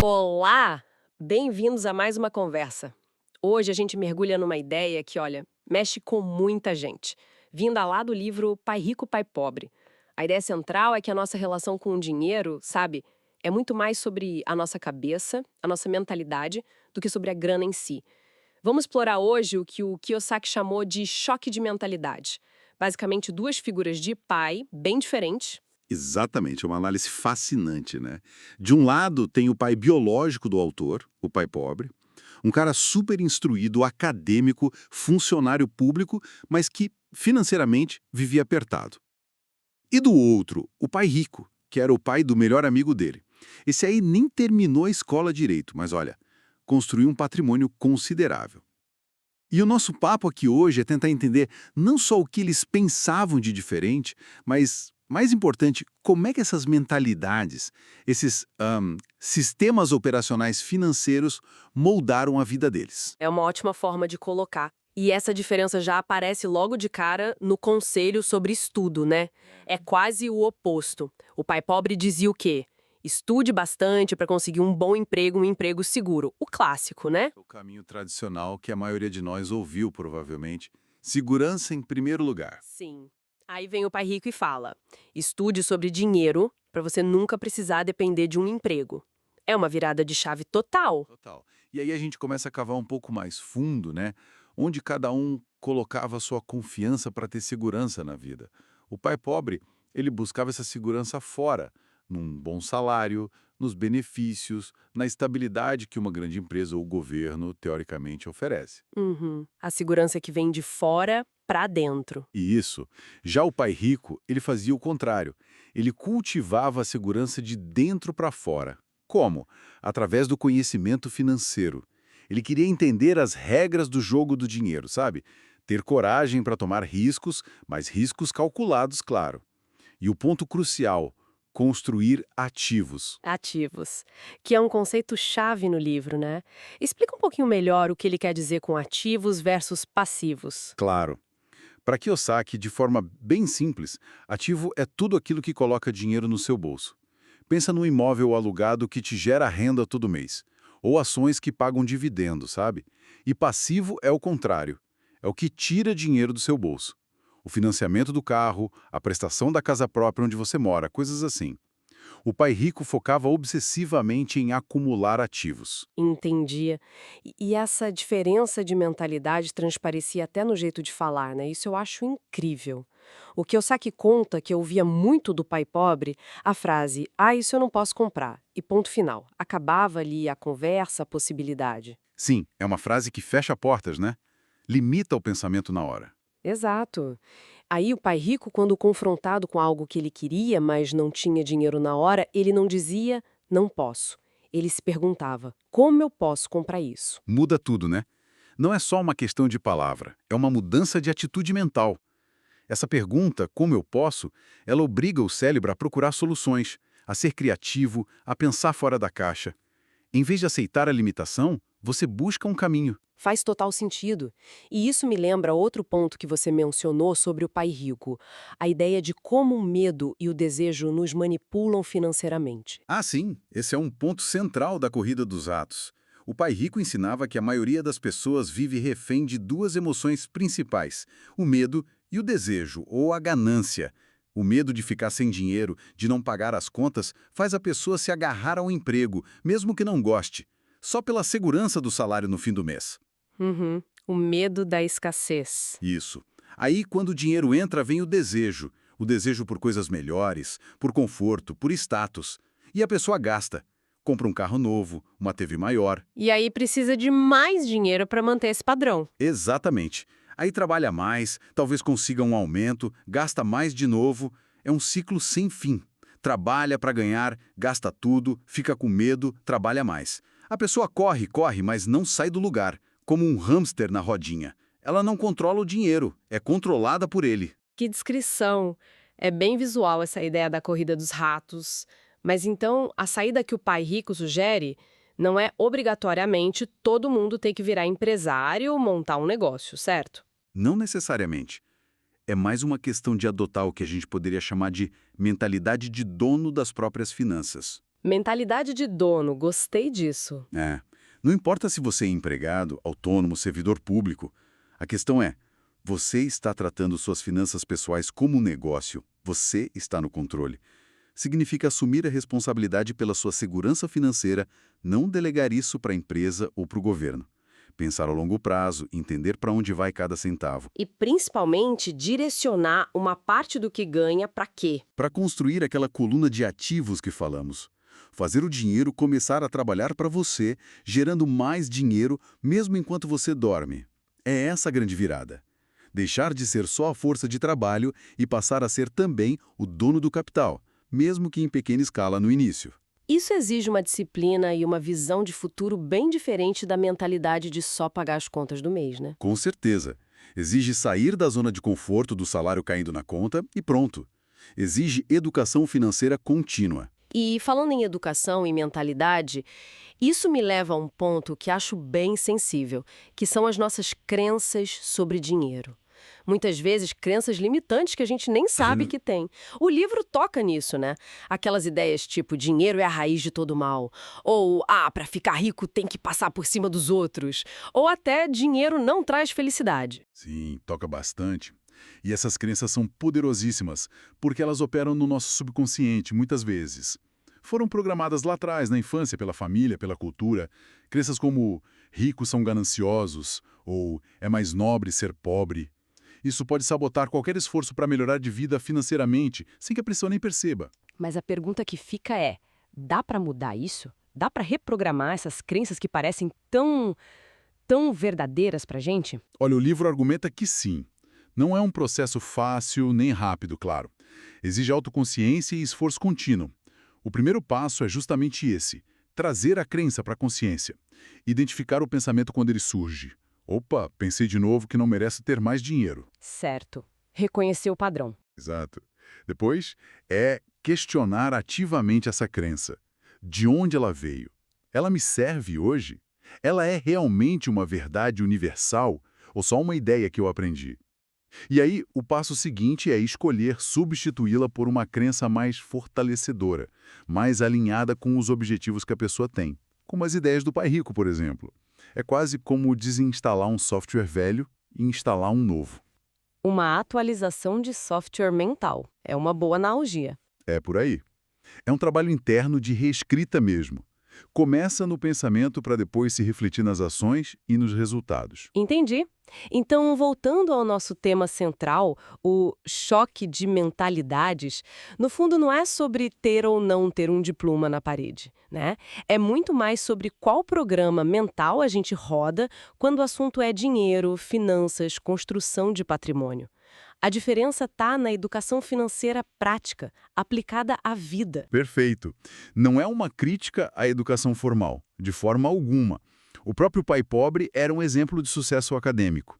Olá! Bem-vindos a mais uma conversa. Hoje a gente mergulha numa ideia que, olha, mexe com muita gente, vinda lá do livro Pai Rico, Pai Pobre. A ideia central é que a nossa relação com o dinheiro, sabe, é muito mais sobre a nossa cabeça, a nossa mentalidade, do que sobre a grana em si. Vamos explorar hoje o que o Kiyosaki chamou de choque de mentalidade. Basicamente, duas figuras de pai bem diferentes. Exatamente, é uma análise fascinante, né? De um lado, tem o pai biológico do autor, o pai pobre, um cara super instruído, acadêmico, funcionário público, mas que, financeiramente, vivia apertado. E do outro, o pai rico, que era o pai do melhor amigo dele. Esse aí nem terminou a escola direito, mas olha, construiu um patrimônio considerável. E o nosso papo aqui hoje é tentar entender não só o que eles pensavam de diferente, mas, mais importante, como é que essas mentalidades, esses sistemas operacionais financeiros moldaram a vida deles. É uma ótima forma de colocar. E essa diferença já aparece logo de cara no conselho sobre estudo, né? É quase o oposto. O pai pobre dizia o quê? Estude bastante para conseguir um bom emprego, um emprego seguro. O clássico, né? O caminho tradicional que a maioria de nós ouviu, provavelmente. Segurança em primeiro lugar. Sim. Aí vem o pai rico e fala: estude sobre dinheiro para você nunca precisar depender de um emprego. É uma virada de chave total. Total. E aí a gente começa a cavar um pouco mais fundo, né? Onde cada um colocava sua confiança para ter segurança na vida. O pai pobre, ele buscava essa segurança fora, num bom salário, nos benefícios, na estabilidade que uma grande empresa ou governo, teoricamente, oferece. Uhum. A segurança que vem de fora para dentro. E isso, já o pai rico, ele fazia o contrário. Ele cultivava a segurança de dentro para fora. Como? Através do conhecimento financeiro. Ele queria entender as regras do jogo do dinheiro, sabe? Ter coragem para tomar riscos, mas riscos calculados, claro. E o ponto crucial, construir ativos. Ativos, que é um conceito-chave no livro, né? Explica um pouquinho melhor o que ele quer dizer com ativos versus passivos. Claro. Para Kiyosaki, de forma bem simples, ativo é tudo aquilo que coloca dinheiro no seu bolso. Pensa num imóvel alugado que te gera renda todo mês, ou ações que pagam dividendo, sabe? E passivo é o contrário, é o que tira dinheiro do seu bolso. O financiamento do carro, a prestação da casa própria onde você mora, coisas assim. O pai rico focava obsessivamente em acumular ativos. Entendia. E essa diferença de mentalidade transparecia até no jeito de falar, né? Isso eu acho incrível. O Kiyosaki conta que eu ouvia muito do pai pobre a frase: "Ah, isso eu não posso comprar." E ponto final. Acabava ali a conversa, a possibilidade. Sim, é uma frase que fecha portas, né? Limita o pensamento na hora. Exato. Aí o pai rico, quando confrontado com algo que ele queria, mas não tinha dinheiro na hora, ele não dizia, não posso. Ele se perguntava, como eu posso comprar isso? Muda tudo, né? Não é só uma questão de palavra, é uma mudança de atitude mental. Essa pergunta, como eu posso, ela obriga o cérebro a procurar soluções, a ser criativo, a pensar fora da caixa. Em vez de aceitar a limitação, você busca um caminho. Faz total sentido. E isso me lembra outro ponto que você mencionou sobre o pai rico, a ideia de como o medo e o desejo nos manipulam financeiramente. Ah, sim, esse é um ponto central da corrida dos atos. O pai rico ensinava que a maioria das pessoas vive refém de duas emoções principais, o medo e o desejo, ou a ganância. O medo de ficar sem dinheiro, de não pagar as contas, faz a pessoa se agarrar ao emprego, mesmo que não goste, só pela segurança do salário no fim do mês. Uhum. O medo da escassez. Isso. Aí, quando o dinheiro entra, vem o desejo por coisas melhores, por conforto, por status. E a pessoa gasta. Compra um carro novo, uma TV maior. E aí precisa de mais dinheiro para manter esse padrão. Exatamente. Aí trabalha mais, talvez consiga um aumento, gasta mais de novo. É um ciclo sem fim. Trabalha para ganhar, gasta tudo, fica com medo, trabalha mais. A pessoa corre, corre, mas não sai do lugar, como um hamster na rodinha. Ela não controla o dinheiro, é controlada por ele. Que descrição! É bem visual essa ideia da corrida dos ratos. Mas então, a saída que o pai rico sugere não é obrigatoriamente todo mundo ter que virar empresário ou montar um negócio, certo? Não necessariamente. é mais uma questão de adotar o que a gente poderia chamar de mentalidade de dono das próprias finanças. Mentalidade de dono, gostei disso. É. Não importa se você é empregado, autônomo, servidor público. A questão é, você está tratando suas finanças pessoais como um negócio. Você está no controle. Significa assumir a responsabilidade pela sua segurança financeira, não delegar isso para a empresa ou para o governo. Pensar a longo prazo, entender para onde vai cada centavo. E principalmente direcionar uma parte do que ganha para quê? Para construir aquela coluna de ativos que falamos. Fazer o dinheiro começar a trabalhar para você, gerando mais dinheiro mesmo enquanto você dorme. É essa a grande virada. Deixar de ser só a força de trabalho e passar a ser também o dono do capital, mesmo que em pequena escala no início. Isso exige uma disciplina e uma visão de futuro bem diferente da mentalidade de só pagar as contas do mês, né? Com certeza. Exige sair da zona de conforto do salário caindo na conta e pronto. Exige educação financeira contínua. E falando em educação e mentalidade, isso me leva a um ponto que acho bem sensível, que são as nossas crenças sobre dinheiro. Muitas vezes, crenças limitantes que a gente nem sabe que tem. O livro toca nisso, né? Aquelas ideias tipo, dinheiro é a raiz de todo mal. Ou, para ficar rico tem que passar por cima dos outros. Ou até, dinheiro não traz felicidade. Sim, toca bastante. E essas crenças são poderosíssimas, porque elas operam no nosso subconsciente, muitas vezes. Foram programadas lá atrás, na infância, pela família, pela cultura. Crenças como ricos são gananciosos, ou é mais nobre ser pobre. Isso pode sabotar qualquer esforço para melhorar de vida financeiramente, sem que a pessoa nem perceba. Mas a pergunta que fica é, dá para mudar isso? Dá para reprogramar essas crenças que parecem tão verdadeiras pra gente? Olha, o livro argumenta que sim. Não é um processo fácil nem rápido, claro. Exige autoconsciência e esforço contínuo. O primeiro passo é justamente esse, trazer a crença para a consciência. Identificar o pensamento quando ele surge. Opa, pensei de novo que não merece ter mais dinheiro. Certo. Reconhecer o padrão. Exato. Depois, é questionar ativamente essa crença. De onde ela veio? Ela me serve hoje? Ela é realmente uma verdade universal ou só uma ideia que eu aprendi? E aí, o passo seguinte é escolher substituí-la por uma crença mais fortalecedora, mais alinhada com os objetivos que a pessoa tem, como as ideias do pai rico, por exemplo. É quase como desinstalar um software velho e instalar um novo. Uma atualização de software mental. É uma boa analogia. É por aí. É um trabalho interno de reescrita mesmo. Começa no pensamento para depois se refletir nas ações e nos resultados. Entendi. Então, voltando ao nosso tema central, o choque de mentalidades, no fundo não é sobre ter ou não ter um diploma na parede, né? É muito mais sobre qual programa mental a gente roda quando o assunto é dinheiro, finanças, construção de patrimônio. A diferença está na educação financeira prática, aplicada à vida. Perfeito. Não é uma crítica à educação formal, de forma alguma. O próprio pai pobre era um exemplo de sucesso acadêmico.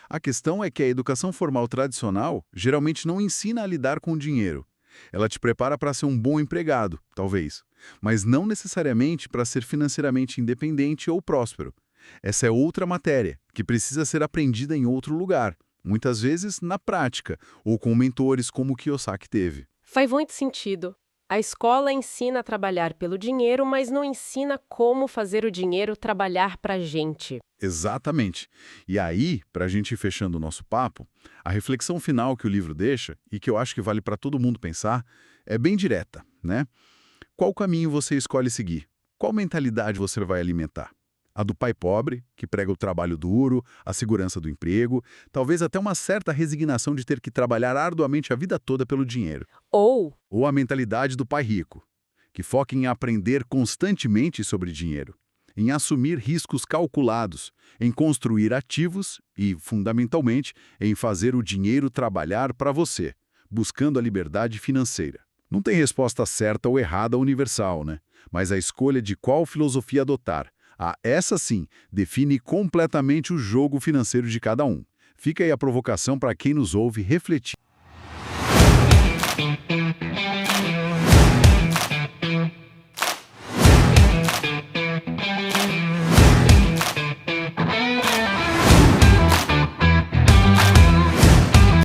A questão é que a educação formal tradicional geralmente não ensina a lidar com o dinheiro. Ela te prepara para ser um bom empregado, talvez, mas não necessariamente para ser financeiramente independente ou próspero. Essa é outra matéria, que precisa ser aprendida em outro lugar, muitas vezes na prática, ou com mentores como o Kiyosaki teve. Faz muito sentido. A escola ensina a trabalhar pelo dinheiro, mas não ensina como fazer o dinheiro trabalhar para a gente. Exatamente. E aí, para a gente ir fechando o nosso papo, a reflexão final que o livro deixa, e que eu acho que vale para todo mundo pensar, é bem direta, né? Qual caminho você escolhe seguir? Qual mentalidade você vai alimentar? A do pai pobre, que prega o trabalho duro, a segurança do emprego, talvez até uma certa resignação de ter que trabalhar arduamente a vida toda pelo dinheiro. Ou Ou a mentalidade do pai rico, que foca em aprender constantemente sobre dinheiro, em assumir riscos calculados, em construir ativos e, fundamentalmente, em fazer o dinheiro trabalhar para você, buscando a liberdade financeira. Não tem resposta certa ou errada universal, né? Mas a escolha de qual filosofia adotar, essa sim, define completamente o jogo financeiro de cada um. Fica aí a provocação para quem nos ouve refletir.